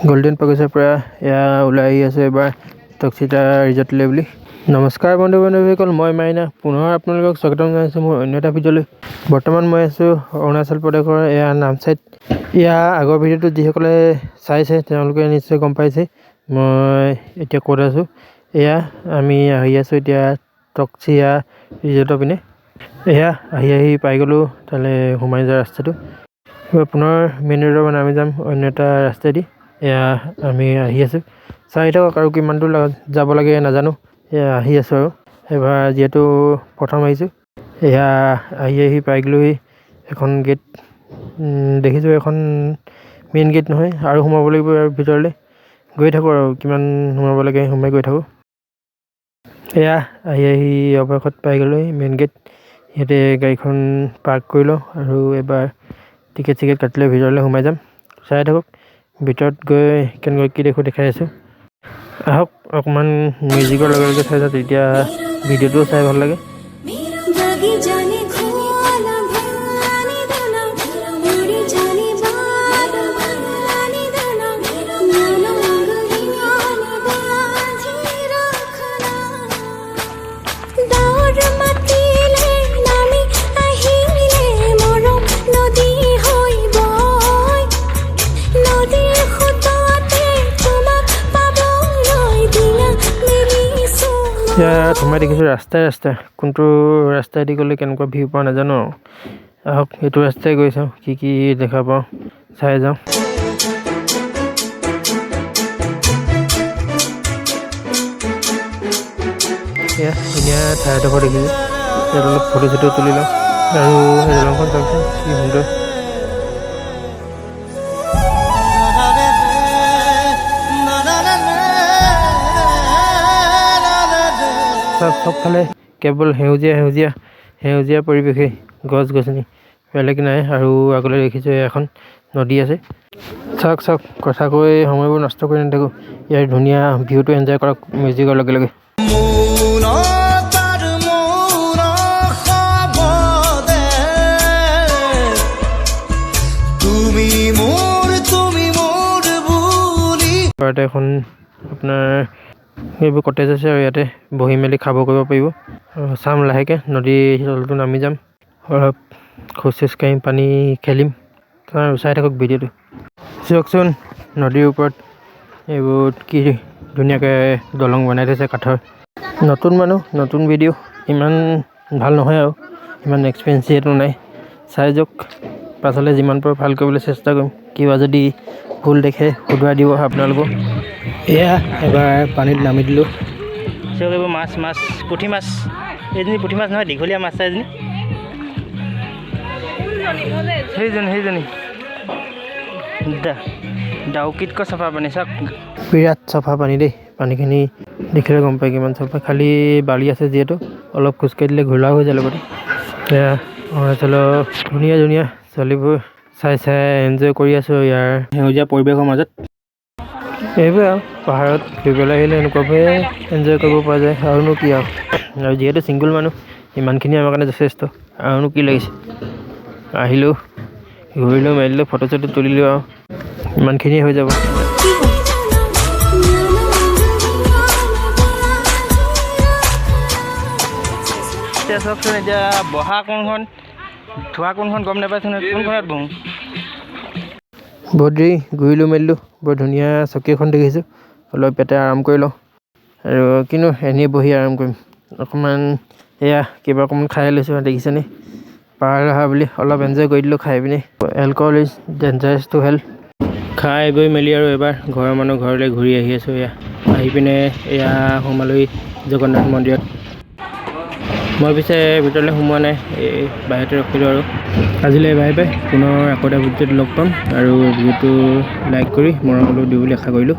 Golden পেগছৰ পৰা এয়া ওলাই আহি আছোঁ এবাৰ টক্সিতা ৰিজৰ্টলৈ বুলি। নমস্কাৰ বন্ধু বান্ধৱীসকল, মই মাইনা পুনৰ আপোনালোকক স্বাগতম জনাইছোঁ মোৰ অন্য এটা ভিডিঅ'লৈ। বৰ্তমান মই আছোঁ অৰুণাচল প্ৰদেশৰ এয়া নামচাইত। এয়া আগৰ ভিডিঅ'টো যিসকলে চাইছে তেওঁলোকে নিশ্চয় গম পাইছে মই এতিয়া ক'ত আছোঁ। এয়া আমি আহি আছোঁ এতিয়া টক্সিতা ৰিজৰ্টৰ পিনে। এয়া আহি পাই গ'লোঁ তালৈ সোমাই যোৱা ৰাস্তাটো। পুনৰ মেইন ৰোডৰ পৰা নামি যাম অন্য এটা ৰাস্তাইদি। এয়া আমি আহি আছোঁ, চাই থাকক আৰু কিমান দূৰ যাব লাগে নাজানো। এয়া আহি আছোঁ আৰু এবাৰ যিহেতু প্ৰথম আহিছোঁ। এয়া আহি পাই গ'লোহি এখন গেট। দেখিছোঁ এখন মেইন গেট নহয়, আৰু সোমাব লাগিব আৰু ভিতৰলৈ গৈ থাকোঁ আৰু কিমান সোমাব লাগে সোমাই গৈ থাকোঁ। এয়া আহি অৱশেষত পাই গ'লোহি মেইন গেট। ইয়াতে গাড়ীখন পাৰ্ক কৰি লওঁ আৰু এবাৰ টিকেট কাটি লৈ ভিতৰলৈ সোমাই যাম। চাই থাকক ভিতৰত গৈ কেনেকৈ কি দেখোঁ দেখাই আছোঁ। আহক অকণমান মিউজিকৰ লগে লগে চাই যাওঁ, তেতিয়া ভিডিঅ'টোও চাই ভাল লাগে। এতিয়া সোমাই দেখিছোঁ ৰাস্তাই কোনটো ৰাস্তাইদি গ'লে কেনেকুৱা ভিউ পোৱা নাজানো। আহক এইটো ৰাস্তাই গৈ চাওঁ কি দেখা পাওঁ, চাই যাওঁ। এয়া ধুনীয়া ঠাই এডোখৰ দেখিছোঁ, ইয়াত অলপ ফটো চটো তুলি লওঁ আৰু দলংখন চাওকচোন কি সুন্দৰ। চবফালে কেৱল সেউজীয়া পৰিৱেশেই, গছ গছনি বেলেগ নাই। আৰু আগলৈ দেখিছোঁ এখন নদী আছে। চাওক কথা কৈ সময়বোৰ নষ্ট কৰি নাথাকোঁ, ইয়াৰ ধুনীয়া ভিউটো এনজয় কৰক মিউজিকৰ লগে লগে। এখন আপোনাৰ এইবোৰ কটেজ আছে আৰু ইয়াতে বহি মেলি খাব কৰিব পাৰিব। চাম লাহেকৈ নদীৰ তলতো নামি যাম, অলপ খোজ কাঢ়িম, পানী খেলিম আৰু চাই থাকক ভিডিঅ'টো। চাওকচোন নদীৰ ওপৰত এইবোৰ কি ধুনীয়াকৈ দলং বনাই থৈছে কাঠৰ। নতুন মানুহ নতুন ভিডিঅ', ইমান ভাল নহয় আৰু ইমান এক্সপেৰিয়েঞ্চটো নাই। চাই যাওক, পাছলৈ যিমান পাৰোঁ ভাল কৰিবলৈ চেষ্টা কৰিম। কিবা যদি ভুল দেখে শুধৰাই দিব আপোনালোকক। এয়া এবাৰ পানীত নামি দিলোঁ। চাওক এইবোৰ মাছ পুঠি মাছ, এইজনী পুঠি মাছ নহয়, দীঘলীয়া মাছ এজনী, সেইজনী ডাউকিতকৈ চাফা পানী। চাওক বিৰাট চাফা পানী দেই, পানীখিনি দেখিলে গম পায় কিমান চাফা। খালী বালি আছে যিহেতু অলপ খোজকাঢ়ি দিলে ঘোলা হৈ যায় লগতে। এয়া অৰুণাচলৰ ধুনীয়া ছোৱালীবোৰ চাই এনজয় কৰি আছোঁ ইয়াৰ সেউজীয়া পৰিৱেশৰ মাজত। এইবোৰে আৰু পাহাৰত ফুৰিবলৈ আহিলে এনেকুৱাবোৰে এনজয় কৰিব পৰা যায়, আৰুনো কি আৰু যিহেতু ছিংগল মানুহ ইমানখিনি আমাৰ কাৰণে যথেষ্ট। আৰুনো কি লাগিছে, আহিলোঁ ঘূৰিলোঁ মেলিলোঁ ফটো চটো তুলিলোঁ আৰু ইমানখিনিয়ে হৈ যাব। এতিয়া চাওকচোন, এতিয়া বহা কোনখন থোৱা কোনখন গম নাপাইছোঁ নহয়, কোনখনত বহোঁ। বহুত দেৰি ঘূৰিলোঁ মেলিলোঁ, বৰ ধুনীয়া চকী এখন দেখিছোঁ, অলপ ইয়াতে আৰাম কৰি লওঁ। আৰু কিনো এনেই বহি আৰাম কৰিম, অকণমান এয়া কিবা অকণমান খাই লৈছোঁ দেখিছেনে। পাহাৰলৈ অহা বুলি অলপ এনজয় কৰি দিলোঁ খাই পিনি। Alcohol is dangerous to health. খাই বৈ মেলি আৰু এবাৰ ঘৰৰ মানুহ ঘৰলৈ ঘূৰি আহি আছোঁ। এয়া আহি পিনে এয়া সোমালোহি জগন্নাথ মন্দিৰত। মই পিছে ভিতৰলৈ সোমোৱা নাই, এই বাহিৰতে ৰখিলোঁ আৰু। আজিলৈ বাই পুনৰ আকৌ এটা ভিডিঅ'ত লগ পাম আৰু ভিডিঅ'টো লাইক কৰি মৰম দি বুলি আশা কৰিলোঁ।